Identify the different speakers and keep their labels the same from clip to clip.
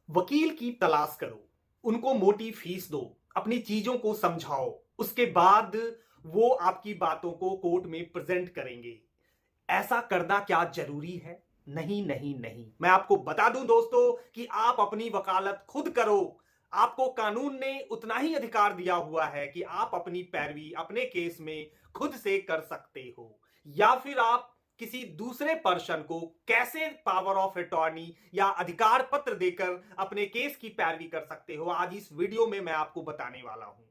Speaker 1: वकील की तलाश करो, उनको मोटी फीस दो, अपनी चीजों को समझाओ, उसके बाद वो आपकी बातों को कोर्ट में प्रेजेंट करेंगे। ऐसा करना क्या जरूरी है? नहीं, नहीं, नहीं। मैं आपको बता दूं दोस्तों कि आप अपनी वकालत खुद करो। आपको कानून ने उतना ही अधिकार दिया हुआ है कि आप अपनी पैरवी अपने केस में खुद से कर सकते हो, या फिर आप किसी दूसरे पर्सन को कैसे पावर ऑफ अटॉर्नी या अधिकार पत्र देकर अपने केस की पैरवी कर सकते हो, आज इस वीडियो में मैं आपको बताने वाला हूं।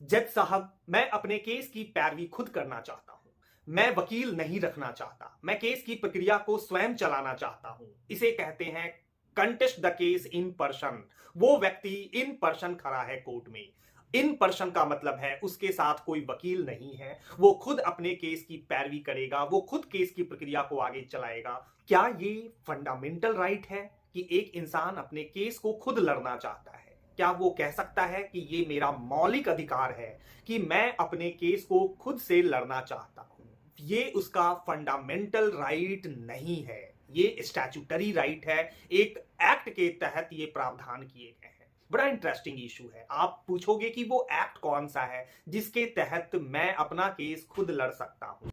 Speaker 1: जज साहब, मैं अपने केस की पैरवी खुद करना चाहता हूं। मैं वकील नहीं रखना चाहता। मैं केस की प्रक्रिया को स्वयं चलाना चाहता हूं। इसे कहते हैं contest the case in person. वो व्यक्ति इन पर्सन खड़ा है कोर्ट में। इन पर्सन का मतलब है उसके साथ कोई वकील नहीं है। वो खुद अपने केस की पैरवी करेगा, वो खुद केस की प्रक्रिया को आगे चलाएगा। क्या ये फंडामेंटल राइट है कि एक इंसान अपने केस को खुद लड़ना चाहता है? क्या वो कह सकता है कि ये मेरा मौलिक अधिकार है कि मैं अपने केस को खुद से लड़ना चाहता हूं? ये उसका फंडामेंटल राइट नहीं है, ये स्टैट्यूटरी राइट है। एक एक्ट के तहत ये प्रावधान किए गए हैं। बड़ा इंटरेस्टिंग इशू है। आप पूछोगे कि वो एक्ट कौन सा है जिसके तहत मैं अपना केस खुद लड़ सकता हूं?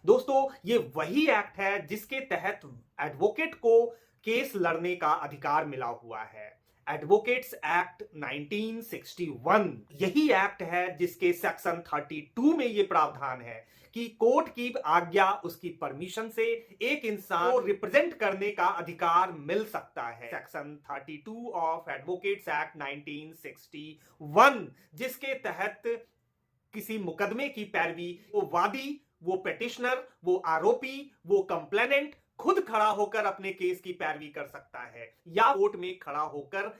Speaker 1: दोस्तों, ये वही एक्ट है जिसके तहत एडवोकेट को केस लड़ने का अधिकार मिला हुआ है। एडवोकेट्स एक्ट 1961 यही एक्ट है जिसके सेक्शन 32 में यह प्रावधान है कि कोर्ट की आज्ञा, उसकी परमिशन से एक इंसान को रिप्रेजेंट करने का अधिकार मिल सकता है। सेक्शन 32 ऑफ एडवोकेट्स एक्ट 1961, जिसके तहत किसी मुकदमे की पैरवी वो वादी, वो पेटिशनर, वो आरोपी, वो कंप्लेनेंट खुद खड़ा होकर अपने केस की पैरवी कर सकता है, या कोर्ट में खड़ा होकर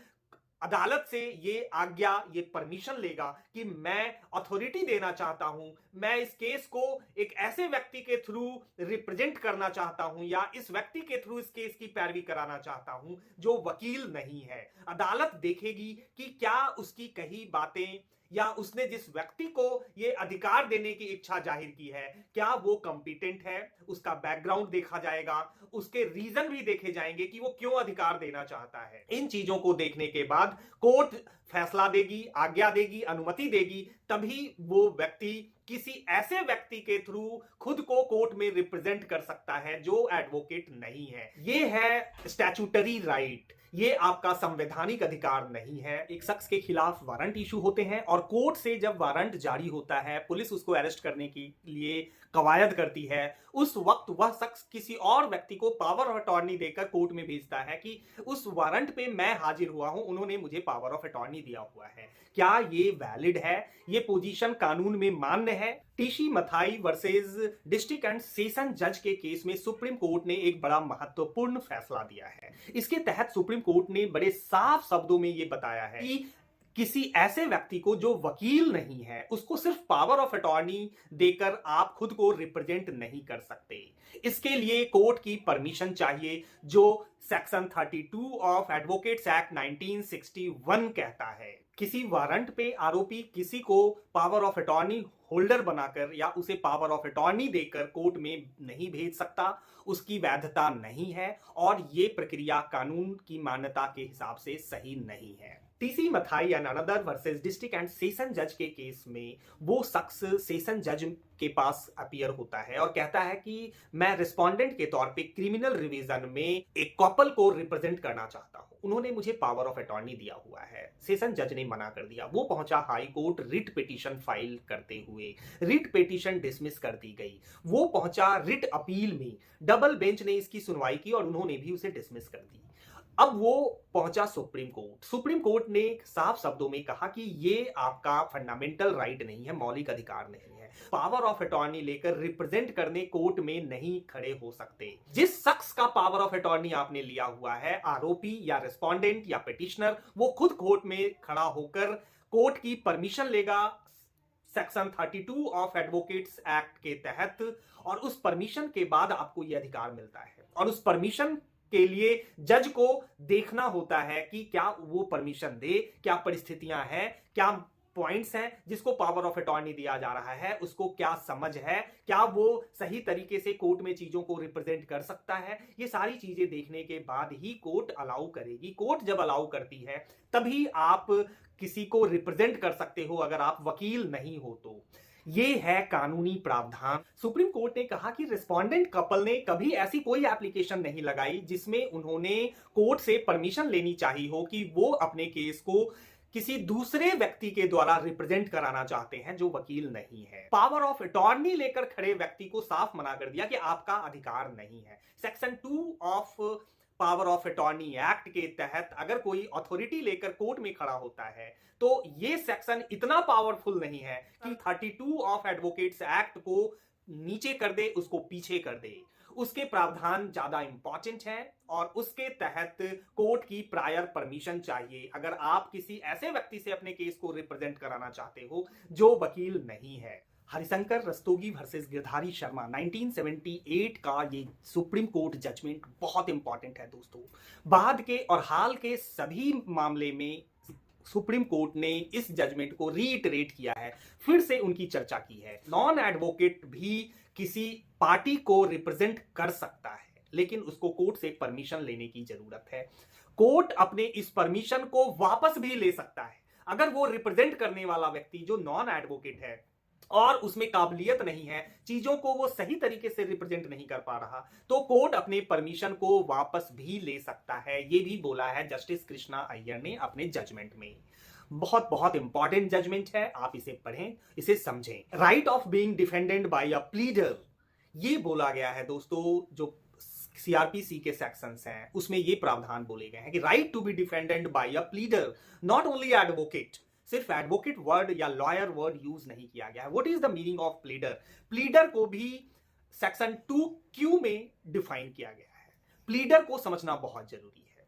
Speaker 1: अदालत से ये आज्ञा, ये परमिशन लेगा कि मैं अथॉरिटी देना चाहता हूं, मैं इस केस को एक ऐसे व्यक्ति के थ्रू रिप्रेजेंट करना चाहता हूं, या इस व्यक्ति के थ्रू इस केस की पैरवी कराना चाहता हूं जो वकील नहीं है। अदालत देखेगी कि क्या उसकी कही बातें या उसने जिस व्यक्ति को यह अधिकार देने की इच्छा जाहिर की है, क्या वो कॉम्पिटेंट है। उसका बैकग्राउंड देखा जाएगा, उसके रीजन भी देखे जाएंगे कि वो क्यों अधिकार देना चाहता है। इन चीजों को देखने के बाद कोर्ट फैसला देगी, आज्ञा देगी, अनुमति देगी, तभी वो व्यक्ति किसी ऐसे व्यक्ति के थ्रू खुद को कोर्ट में रिप्रेजेंट कर सकता है जो एडवोकेट नहीं है। ये है स्टैट्यूटरी राइट। ये आपका संवैधानिक अधिकार नहीं है। एक शख्स के खिलाफ वारंट इशू होते हैं और कोर्ट से जब वारंट जारी होता है, पुलिस उसको अरेस्ट करने के लिए कवायद करती है, उस वक्त वह शख्स किसी और व्यक्ति को पावर ऑफ अटॉर्नी देकर कोर्ट में भेजता है कि उस वारंट पे मैं हाजिर हुआ हूं, उन्होंने मुझे पावर ऑफ अटॉर्नी दिया हुआ है। क्या ये वैलिड है? ये पोजीशन कानून में मान्य है? TC Mathai versus district and session जज के केस में सुप्रीम कोर्ट ने एक बड़ा महत्वपूर्ण फैसला दिया है। इसके तहत सुप्रीम कोर्ट ने बड़े साफ शब्दों में यह बताया है कि किसी ऐसे व्यक्ति को जो वकील नहीं है, उसको सिर्फ पावर ऑफ अटॉर्नी देकर आप खुद को रिप्रेजेंट नहीं कर सकते। इसके लिए कोर्ट की परमिशन चाहिए, जो सेक्शन 32 ऑफ एडवोकेट्स एक्ट 1961 कहता है। किसी वारंट पे आरोपी किसी को पावर ऑफ अटॉर्नी होल्डर बनाकर या उसे पावर ऑफ अटॉर्नी देकर कोर्ट में नहीं भेज सकता, उसकी वैधता नहीं है और ये प्रक्रिया कानून की मान्यता के हिसाब से सही नहीं है। TC Mathai and another versus district and session जज के केस में वो शख्स सेशन जज के पास अपीयर होता है और कहता है कि मैं रिस्पोंडेंट के तौर पे क्रिमिनल रिवीजन में एक कपल को रिप्रेजेंट करना चाहता हूं, उन्होंने मुझे पावर ऑफ अटॉर्नी दिया हुआ है। सेशन जज ने मना कर दिया। वो पहुंचा high court writ petition file करते हुए, रिट पिटीशन डिसमिस कर दी गई। वो पहुंचा रिट अपील में, डबल बेंच ने इसकी सुनवाई की और उन्होंने भी उसे डिसमिस कर दी। अब वो पहुंचा सुप्रीम कोर्ट। सुप्रीम कोर्ट ने साफ शब्दों में कहा कि ये आपका फंडामेंटल राइट नहीं है, मौलिक अधिकार नहीं है। पावर ऑफ अटॉर्नी लेकर रिप्रेजेंट करने कोर्ट में नहीं खड़े हो सकते। जिस शख्स का पावर ऑफ अटॉर्नी आपने लिया हुआ है, आरोपी या रिस्पोंडेंट या पिटिशनर, वो खुद कोर्ट में खड़ा होकर कोर्ट की परमिशन लेगा सेक्शन 32 ऑफ एडवोकेट्स एक्ट के तहत, और उस परमिशन के बाद आपको यह अधिकार मिलता है। और उस परमिशन के लिए जज को देखना होता है कि क्या वो परमिशन दे, क्या परिस्थितियां हैं, क्या पॉइंट्स हैं जिसको पावर ऑफ अटॉर्नी दिया जा रहा है, उसको क्या समझ है, क्या वो सही तरीके से कोर्ट में चीजों को रिप्रेजेंट कर सकता है, ये सारी चीजें देखने के बाद ही कोर्ट अलाउ करेगी। कोर्ट जब अलाउ करती है तभी आप किसी को रिप्रेजेंट कर सकते हो, अगर आप वकील नहीं हो तो। ये है कानूनी प्रावधान। सुप्रीम कोर्ट ने कहा कि रिस्पोंडेंट कपल ने कभी ऐसी कोई एप्लीकेशन नहीं लगाई जिसमें उन्होंने कोर्ट से परमिशन लेनी चाहिए हो कि वो अपने केस को किसी दूसरे व्यक्ति के द्वारा रिप्रेजेंट कराना चाहते हैं जो वकील नहीं है। पावर ऑफ अटॉर्नी लेकर खड़े व्यक्ति को साफ मना कर दिया कि आपका अधिकार नहीं है। Section 2 of power of attorney act के तहत अगर कोई अथॉरिटी लेकर कोर्ट में खड़ा होता है तो ये सेक्शन इतना पावरफुल नहीं है कि 32 ऑफ एडवोकेट्स एक्ट को नीचे कर दे, उसको पीछे कर दे। उसके प्रावधान ज्यादा इंपॉर्टेंट हैं और उसके तहत कोर्ट की प्रायर परमिशन चाहिए अगर आप किसी ऐसे व्यक्ति से अपने केस को रिप्रेजेंट कराना चाहते हो जो वकील नहीं है। हरिशंकर रस्तोगी वर्सेस गिरधारी शर्मा 1978 का ये सुप्रीम कोर्ट जजमेंट बहुत इंपॉर्टेंट है दोस्तों। बाद के और हाल के सभी मामले में सुप्रीम कोर्ट ने इस जजमेंट को रीइटरेट किया है, फिर से उनकी चर्चा की है। नॉन एडवोकेट भी किसी पार्टी को रिप्रेजेंट कर सकता है, लेकिन उसको कोर्ट से परमिशन लेने की जरूरत है। कोर्ट अपने इस परमिशन को वापस भी ले सकता है अगर वो रिप्रेजेंट करने वाला व्यक्ति जो नॉन एडवोकेट है और उसमें काबिलियत नहीं है, चीजों को वो सही तरीके से रिप्रेजेंट नहीं कर पा रहा, तो कोर्ट अपने परमिशन को वापस भी ले सकता है। ये भी बोला है जस्टिस कृष्णा अय्यर ने अपने जजमेंट में। बहुत बहुत इंपॉर्टेंट जजमेंट है, आप इसे पढ़ें, इसे समझें। Right of being defended by a pleader, ये बोला गया है दोस्तों। जो सीआरपीसी के सेक्शंस हैं उसमें ये प्रावधान बोले गए हैं कि right to be defended by a pleader, not only advocate. सिर्फ एडवोकेट वर्ड या लॉयर वर्ड यूज नहीं किया गया है। What is the meaning of pleader? Pleader को भी सेक्शन 2Q में डिफाइन किया गया है। प्लीडर को समझना बहुत जरूरी है।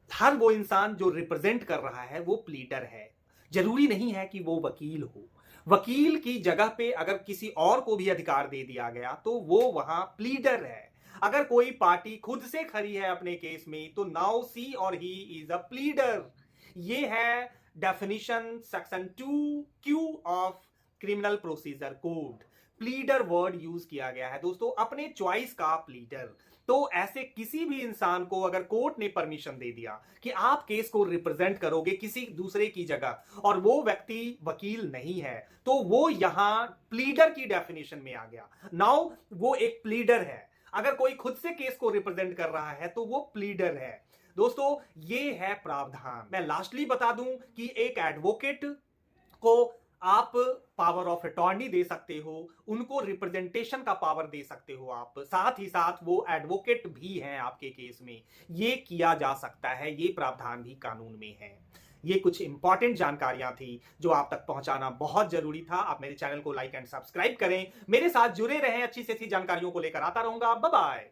Speaker 1: हर वो इंसान जो रिप्रेजेंट कर रहा है वो प्लीडर है, जरूरी नहीं है कि वो वकील हो। वकील की जगह पे अगर किसी और को भी अधिकार दे दिया गया तो वो वहां प्लीडर है। अगर कोई पार्टी खुद से खड़ी है अपने केस में तो नाउ सी और ही इज अ प्लीडर। ये है definition section 2Q of criminal procedure code. Pleader word use किया गया है दोस्तों, अपने चॉइस का प्लीडर। तो ऐसे किसी भी इंसान को अगर कोर्ट ने परमिशन दे दिया कि आप केस को रिप्रेजेंट करोगे किसी दूसरे की जगह और वो व्यक्ति वकील नहीं है, तो वो यहां प्लीडर की डेफिनेशन में आ गया। नाउ वो एक प्लीडर है। अगर कोई खुद से केस को रिप्रेजेंट कर रहा है तो वो प्लीडर है। दोस्तों ये है प्रावधान। मैं लास्टली बता दूं कि एक एडवोकेट को आप पावर ऑफ अटॉर्नी दे सकते हो, उनको रिप्रेजेंटेशन का पावर दे सकते हो आप, साथ ही साथ वो एडवोकेट भी हैं आपके केस में। ये किया जा सकता है, ये प्रावधान भी कानून में है। ये कुछ इंपॉर्टेंट जानकारियां थी जो आप तक पहुंचाना बहुत जरूरी था। आप मेरे चैनल को लाइक एंड सब्सक्राइब करें, मेरे साथ जुड़े रहें, अच्छी से अच्छी जानकारियों को लेकर आता रहूंगा। Bye bye.